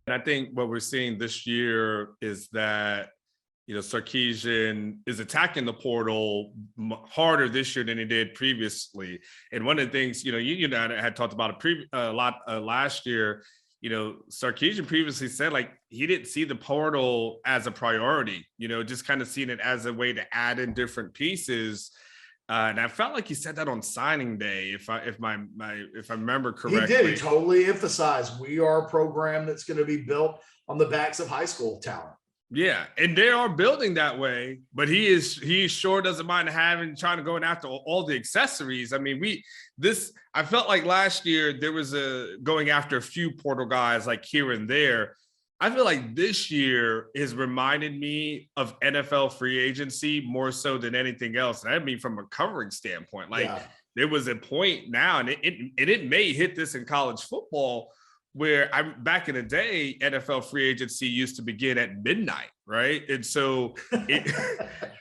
And I think what we're seeing this year is that, Sarkisian is attacking the portal harder this year than he did previously. And one of the things, you had talked about a lot last year. Sarkisian previously said like he didn't see the portal as a priority, just kind of seeing it as a way to add in different pieces. And I felt like he said that on signing day, if I remember correctly. He did. He totally emphasized we are a program that's going to be built on the backs of high school talent. Yeah, and they are building that way, but he sure doesn't mind trying to go after all the accessories. I mean, I felt like last year there was going after a few portal guys like here and there. I feel like this year has reminded me of NFL free agency more so than anything else. And I mean, from a covering standpoint, there was a point now, and it may hit this in college football, where back in the day, NFL free agency used to begin at midnight, right? And so and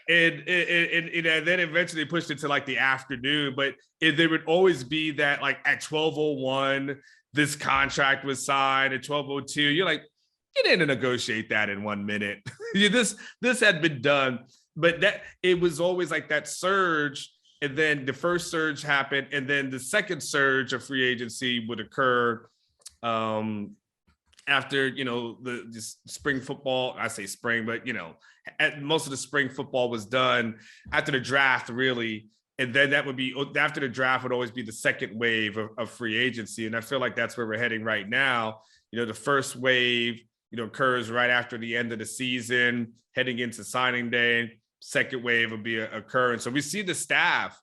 then eventually pushed it to like the afternoon. But there would always be that like at 12:01, this contract was signed. At 12:02, you're like, you didn't negotiate that in 1 minute. This had been done, but that it was always like that surge. And then the first surge happened, and then the second surge of free agency would occur after the spring football. I say spring, but most of the spring football was done after the draft, really. And then that would be after the draft would always be the second wave of free agency. And I feel like that's where we're heading right now. The first wave occurs right after the end of the season, heading into signing day. Second wave will be occurring. So we see the staff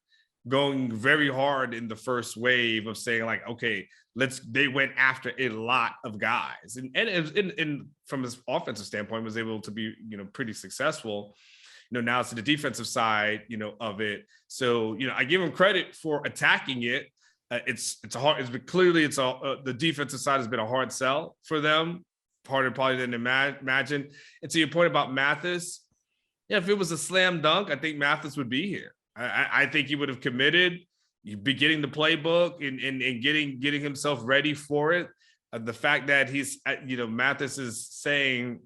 going very hard in the first wave of saying like, okay, they went after a lot of guys, and from his offensive standpoint was able to be pretty successul. Now it's the defensive side of it. So I give him credit for attacking it. The defensive side has been a hard sell for them, harder probably than imagine. And to your point about Mathis, if it was a slam dunk, I think Mathis would be here. I think he would have committed. You'd be getting the playbook and getting himself ready for it. The fact that he's, Mathis is saying,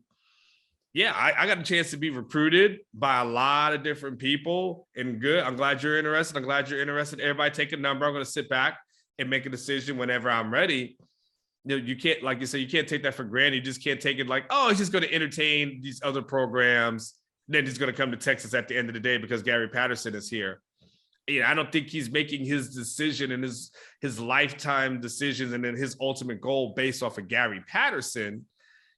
yeah, I got a chance to be recruited by a lot of different people, and good. I'm glad you're interested. Everybody take a number. I'm going to sit back and make a decision whenever I'm ready. You can't, like you said, you can't take that for granted. You just can't take it like, oh, he's just going to entertain these other programs. Then he's going to come to Texas at the end of the day because Gary Patterson is here. I don't think he's making his decision and his lifetime decisions and then his ultimate goal based off of Gary Patterson.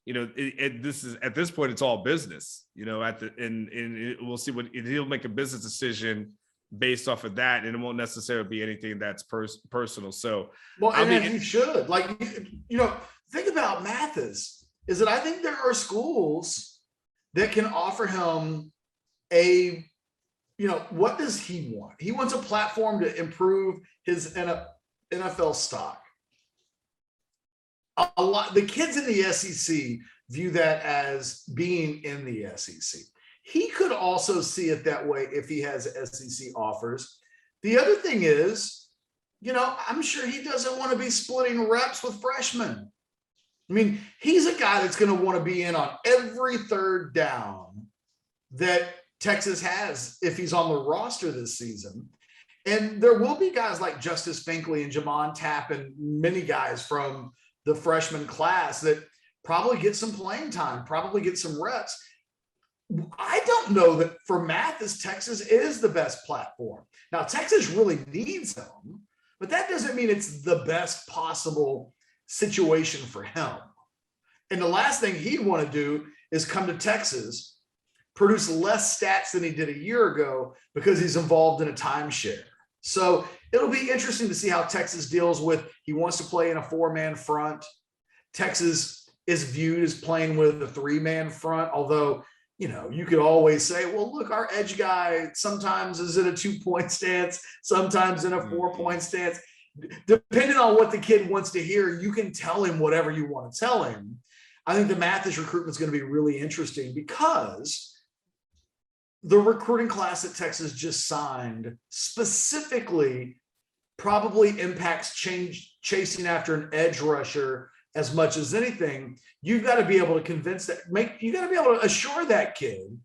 At this point, it's all business. And we'll see what he'll make a business decision based off of that, and it won't necessarily be anything that's personal. So, he should think about Mathis is that I think there are schools that can offer him what does he want? He wants a platform to improve his NFL stock. A lot, the kids in the SEC view that as being in the SEC. He could also see it that way if he has SEC offers. The other thing is, I'm sure he doesn't want to be splitting reps with freshmen. I mean, he's a guy that's going to want to be in on every third down that Texas has if he's on the roster this season. And there will be guys like Justice Finkley and Jamon Tapp and many guys from the freshman class that probably get some playing time, probably get some reps. I don't know that for Mathis, Texas is the best platform. Now, Texas really needs him, but that doesn't mean it's the best possible situation for him. And the last thing he'd want to do is come to Texas, produce less stats than he did a year ago because he's involved in a timeshare. So it'll be interesting to see how Texas deals with, he wants to play in a 4-man front. Texas is viewed as playing with a 3-man front, although, you could always say, well, look, our edge guy sometimes is in a 2-point stance, sometimes in a 4-point stance. Depending on what the kid wants to hear, you can tell him whatever you want to tell him. I think the Mathis recruitment is going to be really interesting because the recruiting class that Texas just signed specifically probably impacts chasing after an edge rusher as much as anything, you've got to be able to convince that, you got to be able to assure that kid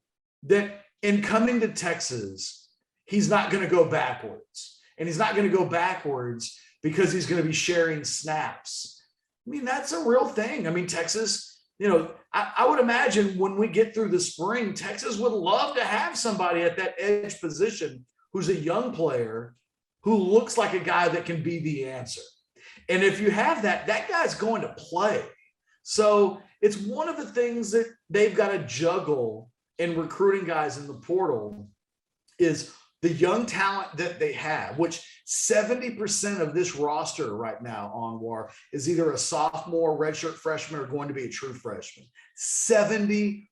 that in coming to Texas, he's not going to go backwards. And he's not going to go backwards because he's going to be sharing snaps. I mean, that's a real thing. I mean, Texas, I would imagine when we get through the spring, Texas would love to have somebody at that edge position who's a young player who looks like a guy that can be the answer. And if you have that, that guy's going to play. So it's one of the things that they've got to juggle in recruiting guys in the portal is the young talent that they have, which 70% of this roster right now, Anwar, is either a sophomore, redshirt freshman, or going to be a true freshman. 70%.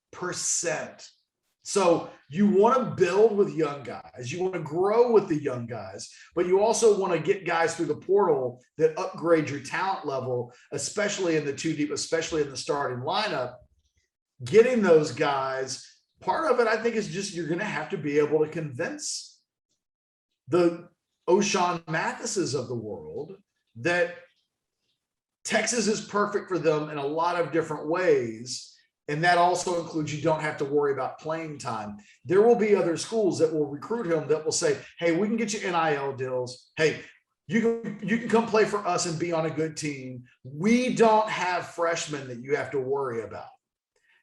So you want to build with young guys. You want to grow with the young guys, but you also want to get guys through the portal that upgrade your talent level, especially in the two deep, especially in the starting lineup. Getting those guys, part of it, I think, is just you're going to have to be able to convince the Ochaun Mathises of the world that Texas is perfect for them in a lot of different ways. And that also includes you don't have to worry about playing time. There will be other schools that will recruit him that will say, hey, we can get you NIL deals. Hey, you can come play for us and be on a good team. We don't have freshmen that you have to worry about.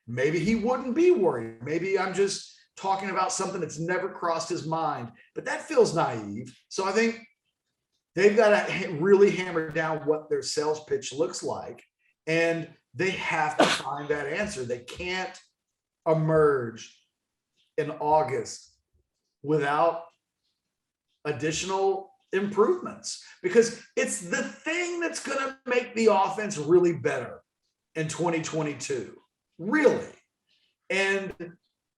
Maybe he wouldn't be worried. Maybe I'm just talking about something that's never crossed his mind, but that feels naive. So I think they've got to really hammer down what their sales pitch looks like. And they have to find that answer. They can't emerge in August without additional improvements, because it's the thing that's going to make the offense really better in 2022. Really. And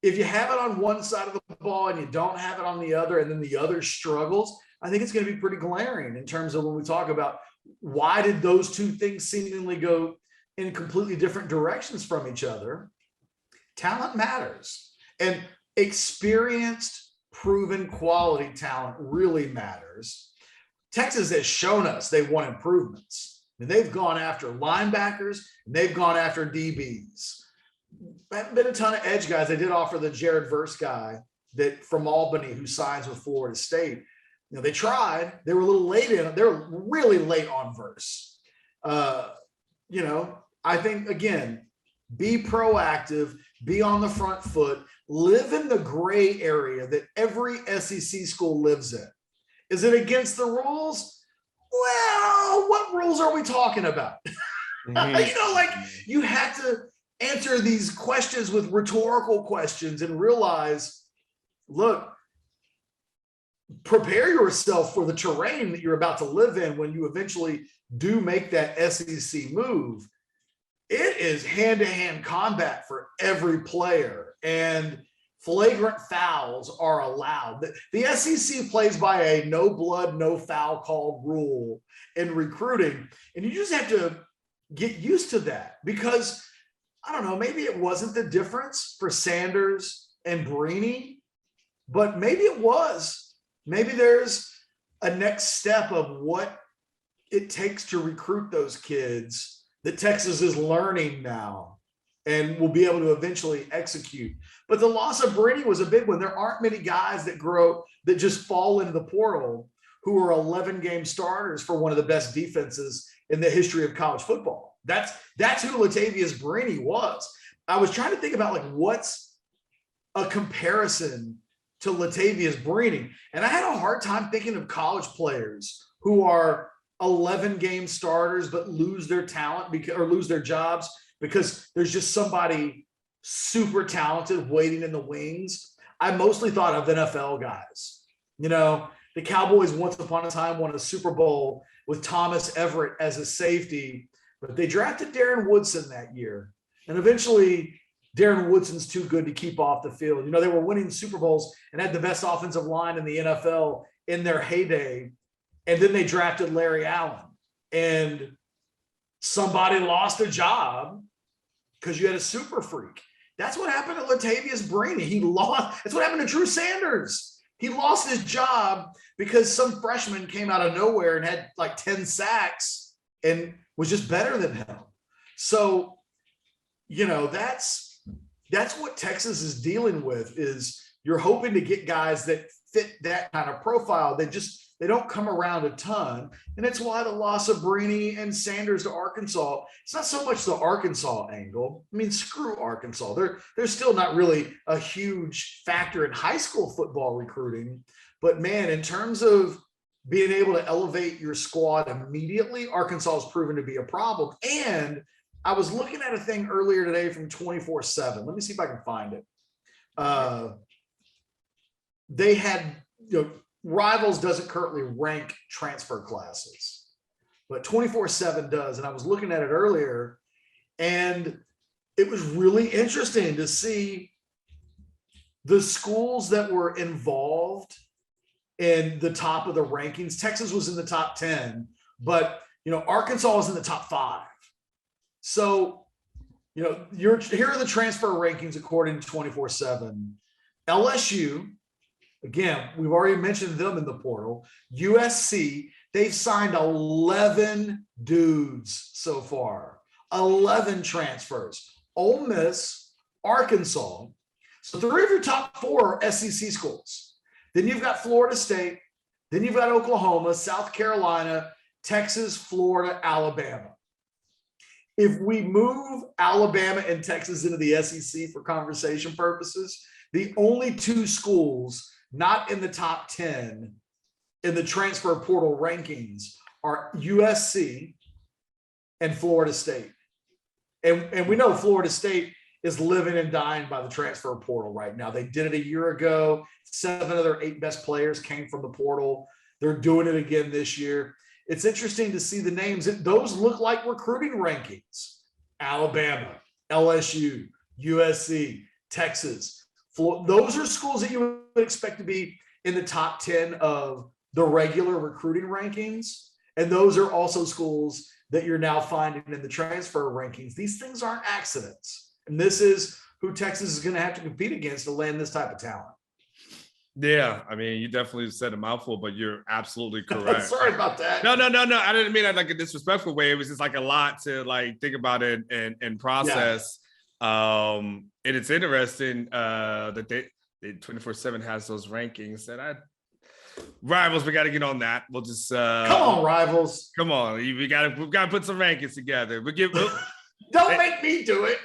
if you have it on one side of the ball and you don't have it on the other, and then the other struggles, I think it's going to be pretty glaring in terms of when we talk about why did those two things seemingly go in completely different directions from each other. Talent matters, and experienced, proven quality talent really matters. Texas has shown us they want improvements. And they've gone after linebackers, and they've gone after DBs. Haven't been a ton of edge guys. They did offer the Jared Verse guy that from Albany who signs with Florida State. They tried. They were a little late in. They were really late on Verse. I think, again, be proactive, be on the front foot, live in the gray area that every SEC school lives in. Is it against the rules? Well, what rules are we talking about? You have to answer these questions with rhetorical questions and realize, look, prepare yourself for the terrain that you're about to live in when you eventually do make that SEC move. It is hand-to-hand combat for every player, and flagrant fouls are allowed. The SEC plays by a no blood, no foul called rule in recruiting, and you just have to get used to that, because I don't know, maybe it wasn't the difference for Sanders and Brini, but maybe it was. Maybe there's a next step of what it takes to recruit those kids that Texas is learning now and will be able to eventually execute. But the loss of Brini was a big one. There aren't many guys that just fall into the portal who are 11-game starters for one of the best defenses in the history of college football. That's who Latavious Brini was. I was trying to think about what's a comparison to Latavious Brini, and I had a hard time thinking of college players who are 11-game starters but lose their talent or lose their jobs because there's just somebody super talented waiting in the wings. I mostly thought of NFL guys. The Cowboys once upon a time won a Super Bowl with Thomas Everett as a safety, but they drafted Darren Woodson that year. And eventually Darren Woodson's too good to keep off the field. They were winning Super Bowls and had the best offensive line in the NFL in their heyday. And then they drafted Larry Allen, and somebody lost a job because you had a super freak. That's what happened to Latavious Brini. That's what happened to Drew Sanders. He lost his job because some freshman came out of nowhere and had 10 sacks and was just better than him. So, that's what Texas is dealing with, is you're hoping to get guys that fit that kind of profile. They don't come around a ton. And it's why the loss of Brini and Sanders to Arkansas, it's not so much the Arkansas angle. I mean, screw Arkansas. They're still not really a huge factor in high school football recruiting. But man, in terms of being able to elevate your squad immediately, Arkansas has proven to be a problem. And I was looking at a thing earlier today from 24/7. Let me see if I can find it. They had, Rivals doesn't currently rank transfer classes, but 24/7 does. And I was looking at it earlier, and it was really interesting to see the schools that were involved in the top of the rankings. Texas was in the top 10, but Arkansas was in the top 5. So, here are the transfer rankings according to 24/7. LSU, again, we've already mentioned them in the portal. USC, they've signed 11 dudes so far, 11 transfers. Ole Miss, Arkansas. So 3 of your top 4 are SEC schools. Then you've got Florida State. Then you've got Oklahoma, South Carolina, Texas, Florida, Alabama. If we move Alabama and Texas into the SEC for conversation purposes, the only 2 schools not in the top 10 in the transfer portal rankings are USC and Florida State. And we know Florida State is living and dying by the transfer portal right now. They did it a year ago. 7 of their 8 best players came from the portal. They're doing it again this year. It's interesting to see the names. Those look like recruiting rankings. Alabama, LSU, USC, Texas. Those are schools that you would expect to be in the top 10 of the regular recruiting rankings. And those are also schools that you're now finding in the transfer rankings. These things aren't accidents. And this is who Texas is going to have to compete against to land this type of talent. Yeah, I mean, you definitely said a mouthful, but you're absolutely correct. Sorry about that. No. I didn't mean that like a disrespectful way. It was just like a lot to like think about it and process. Yeah. And it's interesting that they 24/7 has those rankings that Rivals, we got to get on that. We'll just come on, Rivals. Come on, we've got to put some rankings together. We give. Don't make me do it.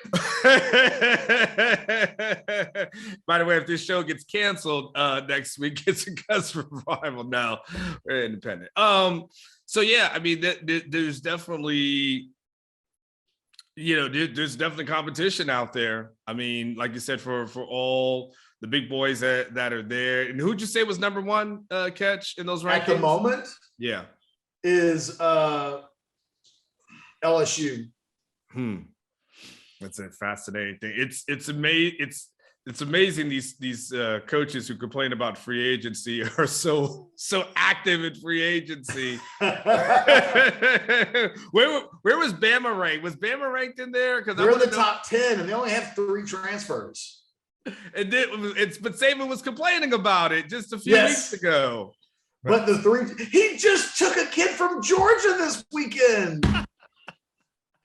By the way, if this show gets canceled next week, it's because we're Rival now. We're independent. So yeah, I mean, there's definitely, there's definitely competition out there. I mean, like you said, for all the big boys that are there. And who'd you say was number 1 catch in those rankings? At the moment? Yeah. Is LSU. That's a fascinating thing. It's amazing these coaches who complain about free agency are so active in free agency. Where was Bama ranked? Was Bama ranked in there? Because they're in the top 10 and they only have 3 transfers. But Saban was complaining about it just a few weeks ago. But the 3, he just took a kid from Georgia this weekend.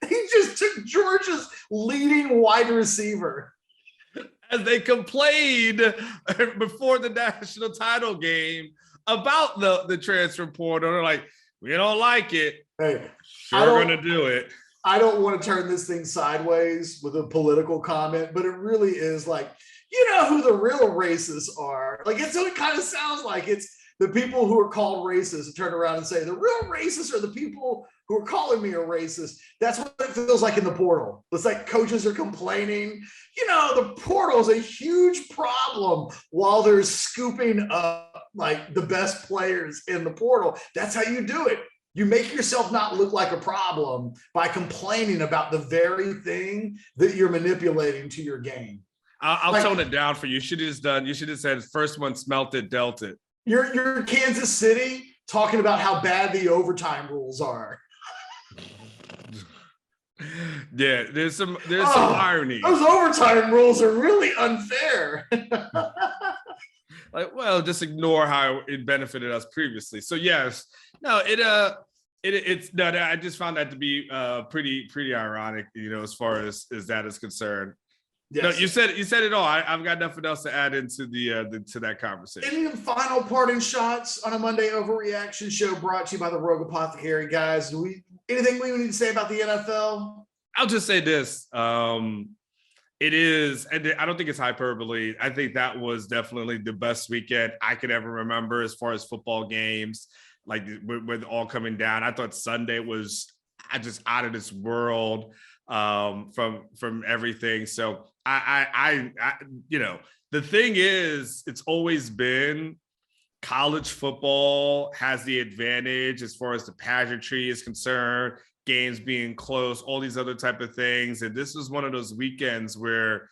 He just took Georgia's leading wide receiver. As they complained before the national title game about the transfer portal. They're like, we don't like it. Hey, we're going to do it. I don't want to turn this thing sideways with a political comment, but it really is like, you know who the real racists are. Like, it's what it kind of sounds like. It's the people who are called racist and turn around and say, the real racists are the people who are calling me a racist. That's what it feels like in the portal. It's like coaches are complaining. The portal is a huge problem while they're scooping up like the best players in the portal. That's how you do it. You make yourself not look like a problem by complaining about the very thing that you're manipulating to your game. I'll tone it down for you. You should have said first one smelt it, dealt it. You're Kansas City talking about how bad the overtime rules are. Yeah, there's some irony. Those overtime rules are really unfair. Just ignore how it benefited us previously. So yes, no, It's no, I just found that to be pretty ironic, as far as that is concerned. Yes. No, you said it all. I've got nothing else to add into to that conversation. Any final parting shots on a Monday Overreaction show brought to you by the Rogue Apothecary, guys? Anything we need to say about the NFL? I'll just say this. It is, and I don't think it's hyperbole. I think that was definitely the best weekend I could ever remember as far as football games, like with all coming down. I thought Sunday was just out of this world from everything. So I the thing is, it's always been college football has the advantage as far as the pageantry is concerned, games being close, all these other type of things. And this was one of those weekends where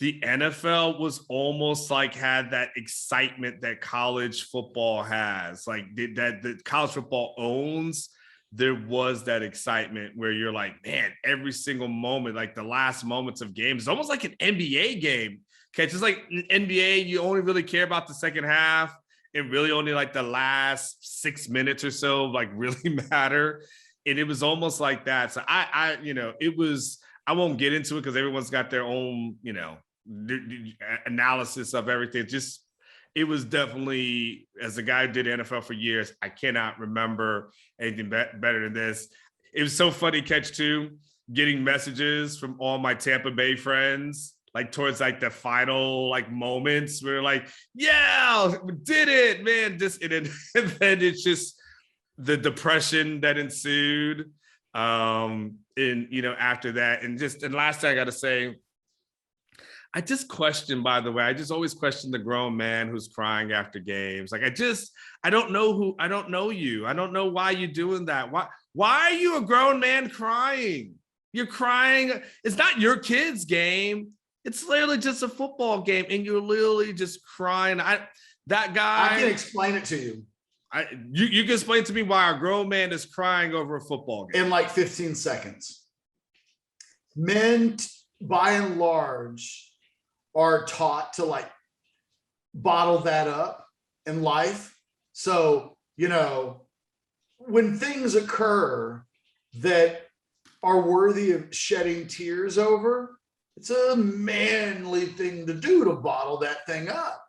the NFL was almost like had that excitement that college football has, like that college football owns. There was that excitement where you're like, man, every single moment, like the last moments of games, it's almost like an NBA game. Okay, just like NBA, you only really care about the second half. It really only like the last 6 minutes or so, like really matter. And it was almost like that. So it was, I won't get into it because everyone's got their own, analysis of everything. Just, it was definitely, as a guy who did NFL for years, I cannot remember anything better than this. It was so funny, Catch, too, getting messages from all my Tampa Bay friends, like towards like the final like moments where like, yeah, we did it, man. And then it's just the depression that ensued after that. And last thing I got to say, I just question, by the way, I just always question the grown man who's crying after games. Like, I don't know you. I don't know why you're doing that. Why are you a grown man crying? You're crying. It's not your kid's game. It's literally just a football game. And you're literally just crying. That guy. I can explain it to you. You can explain to me why a grown man is crying over a football game. In like 15 seconds. Men, by and large, are taught to like bottle that up in life. So, when things occur that are worthy of shedding tears over, it's a manly thing to do to bottle that thing up.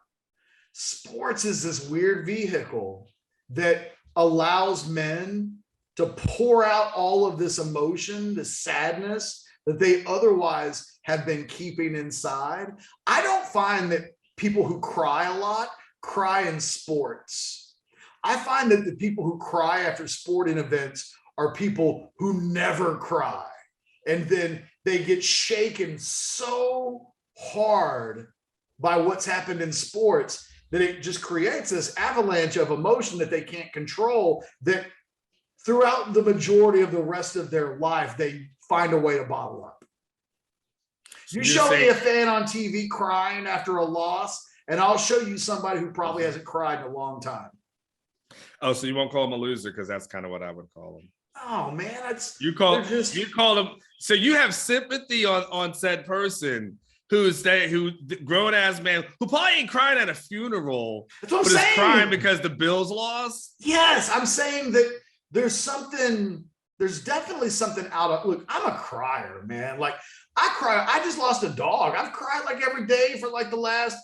Sports is this weird vehicle that allows men to pour out all of this emotion, this sadness that they otherwise have been keeping inside. I don't find that people who cry a lot cry in sports. I find that the people who cry after sporting events are people who never cry. And then they get shaken so hard by what's happened in sports that it just creates this avalanche of emotion that they can't control, that throughout the majority of the rest of their life, they find a way to bottle up. You show me a fan on TV crying after a loss, and I'll show you somebody who probably hasn't cried in a long time. Oh, so you won't call him a loser, because that's kind of what I would call him. Oh man, you call him. So you have sympathy on said person who grown ass man who probably ain't crying at a funeral, that's what I'm saying. Is crying because the Bills lost. Yes, I'm saying that there's definitely something out of. Look, I'm a crier, man. Like I cry. I just lost a dog. I've cried like every day for like the last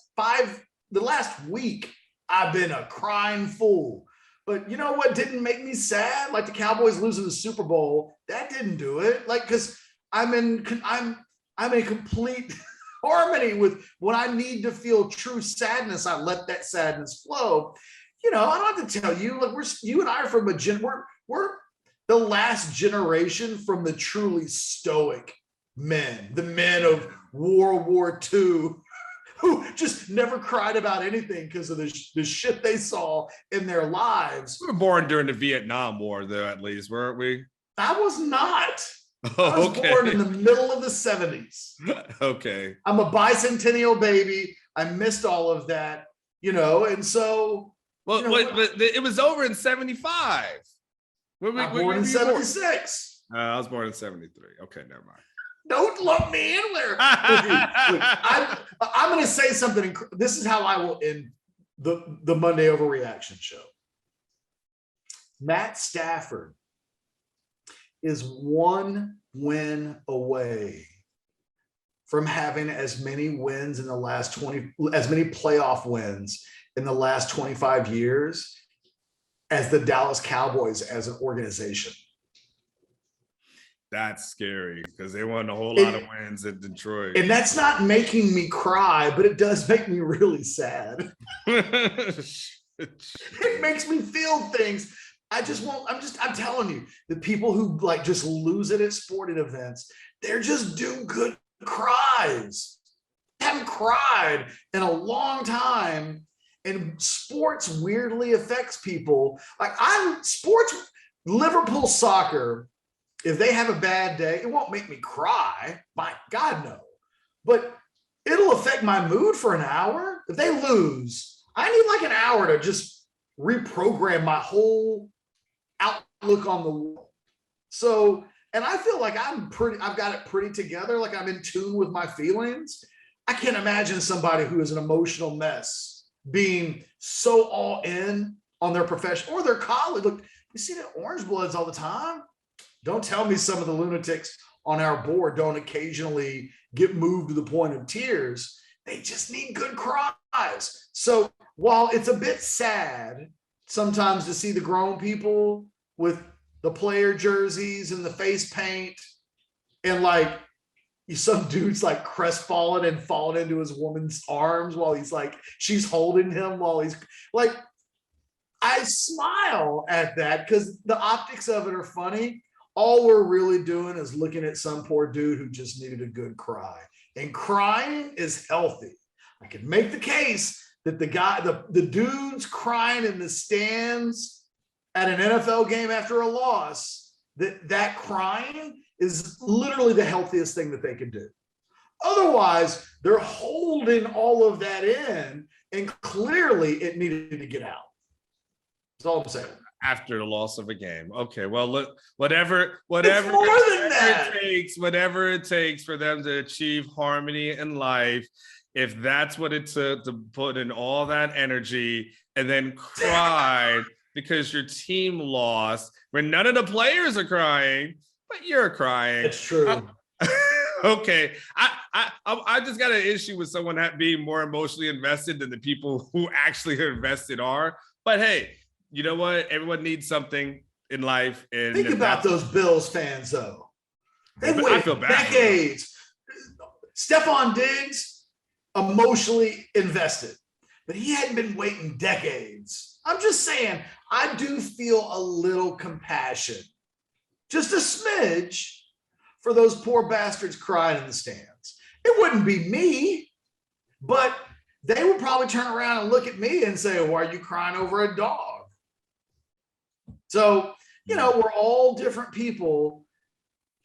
week. I've been a crying fool. But you know what didn't make me sad? Like the Cowboys losing the Super Bowl, that didn't do it. Like, because I'm in complete harmony with when I need to feel true sadness. I let that sadness flow. I don't have to tell you. Like you and I are from we're the last generation from the truly stoic men, the men of World War II. Who just never cried about anything because of the shit they saw in their lives. We were born during the Vietnam War, though, at least, weren't we? I was not. I was born in the middle of the 70s. Okay. I'm a bicentennial baby. I missed all of that, and so. Well, but it was over in 75. I was born in 76. I was born in 73. Okay, never mind. Don't lump me in there. Look, I'm going to say something. This is how I will end the Monday Overreaction show. Matt Stafford is one win away from having as many wins in the last 20, as many playoff wins in the last 25 years as the Dallas Cowboys as an organization. That's scary because they won a whole lot of wins in Detroit. And that's not making me cry, but it does make me really sad. It makes me feel things. I'm telling you, the people who like just lose it at sporting events, they're just due good cries. I haven't cried in a long time. And sports weirdly affects people. Like Liverpool soccer, if they have a bad day, it won't make me cry. My God, no. But it'll affect my mood for an hour. If they lose, I need like an hour to just reprogram my whole outlook on the world. So, and I feel like I've got it pretty together. Like I'm in tune with my feelings. I can't imagine somebody who is an emotional mess being so all in on their profession or their college. Look, we see the Orange Bloods all the time. Don't tell me some of the lunatics on our board don't occasionally get moved to the point of tears. They just need good cries. So while it's a bit sad sometimes to see the grown people with the player jerseys and the face paint and like some dude's like crestfallen and fallen into his woman's arms while he's like, she's holding him while he's like, I smile at that because the optics of it are funny. All we're really doing is looking at some poor dude who just needed a good cry. And crying is healthy. I can make the case that the dudes crying in the stands at an NFL game after a loss, that crying is literally the healthiest thing that they can do. Otherwise, they're holding all of that in, and clearly it needed to get out. That's all I'm saying. After the loss of a game. Okay, well, look, whatever it takes for them to achieve harmony in life, if that's what it took to put in all that energy and then cry because your team lost, when none of the players are crying, but you're crying. It's true. Okay, I just got an issue with someone being more emotionally invested than the people who actually are invested are. But hey, you know what? Everyone needs something in life. And think about those Bills fans, though. They waited decades. Stephon Diggs, emotionally invested, but he hadn't been waiting decades. I'm just saying, I do feel a little compassion, just a smidge, for those poor bastards crying in the stands. It wouldn't be me, but they would probably turn around and look at me and say, why are you crying over a dog? So, we're all different people.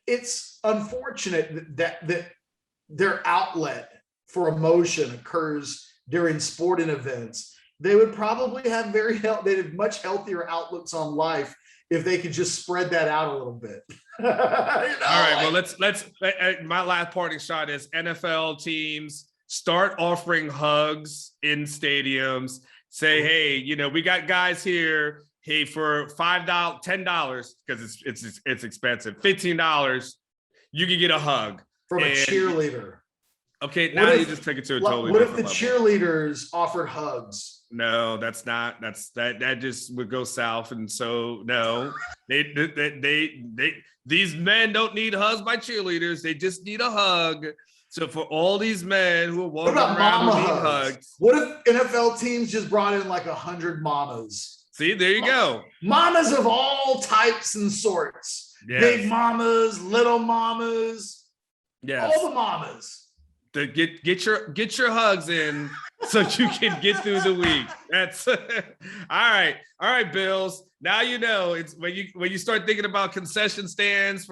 It's unfortunate that their outlet for emotion occurs during sporting events. They would probably have they'd have much healthier outlooks on life if they could just spread that out a little bit. All right. Well, let's my last parting shot is NFL teams start offering hugs in stadiums. Say, hey, we got guys here. Hey, for $5, $10, because it's expensive, $15, you can get a hug from a cheerleader. Okay, now you just took it to a totally different level. What if the cheerleaders offered hugs? No, that just would go south. And so no, these men don't need hugs by cheerleaders. They just need a hug. So for all these men who are walking around who need hugs. What if NFL teams just brought in like 100 mamas? See, there you go. Mamas of all types and sorts. Yes. Big mamas, little mamas. Yes. All the mamas. To get your hugs in so you can get through the week. That's all right, Bills. Now it's when you start thinking about concession stands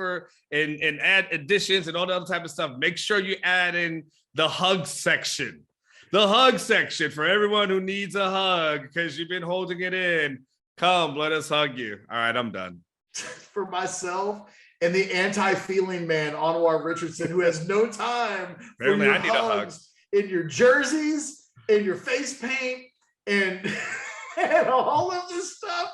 and add additions and all the other type of stuff. Make sure you add in the hug section. The hug section for everyone who needs a hug because you've been holding it in. Come, let us hug you. All right, I'm done. For myself and the anti-feeling man, Anwar Richardson, who has no time for your hugs in your jerseys, in your face paint, and all of this stuff.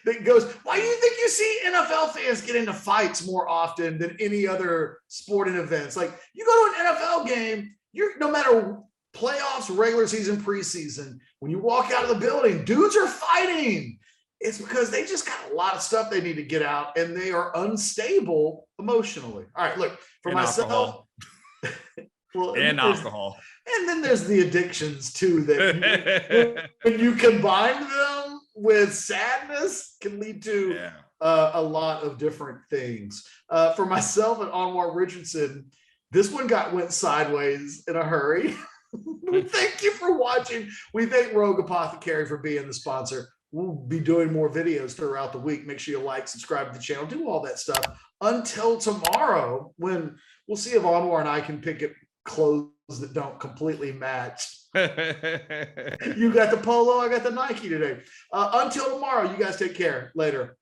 that goes, why do you think you see NFL fans get into fights more often than any other sporting events? Like, you go to an NFL game, you're no matter playoffs, regular season, preseason, when you walk out of the building, dudes are fighting. It's because they just got a lot of stuff they need to get out, and they are unstable emotionally. All right, look, for myself. Well, and alcohol. And then there's the addictions too, that when you combine them with sadness can lead to a lot of different things. For myself and Anwar Richardson, this one went sideways in a hurry. Thank you for watching. We thank Rogue Apothecary for being the sponsor. We'll be doing more videos throughout the week. Make sure you like, subscribe to the channel, do all that stuff until tomorrow, when we'll see if Anwar and I can pick up clothes that don't completely match. You got the polo, I got the Nike today. Until tomorrow, you guys take care. Later.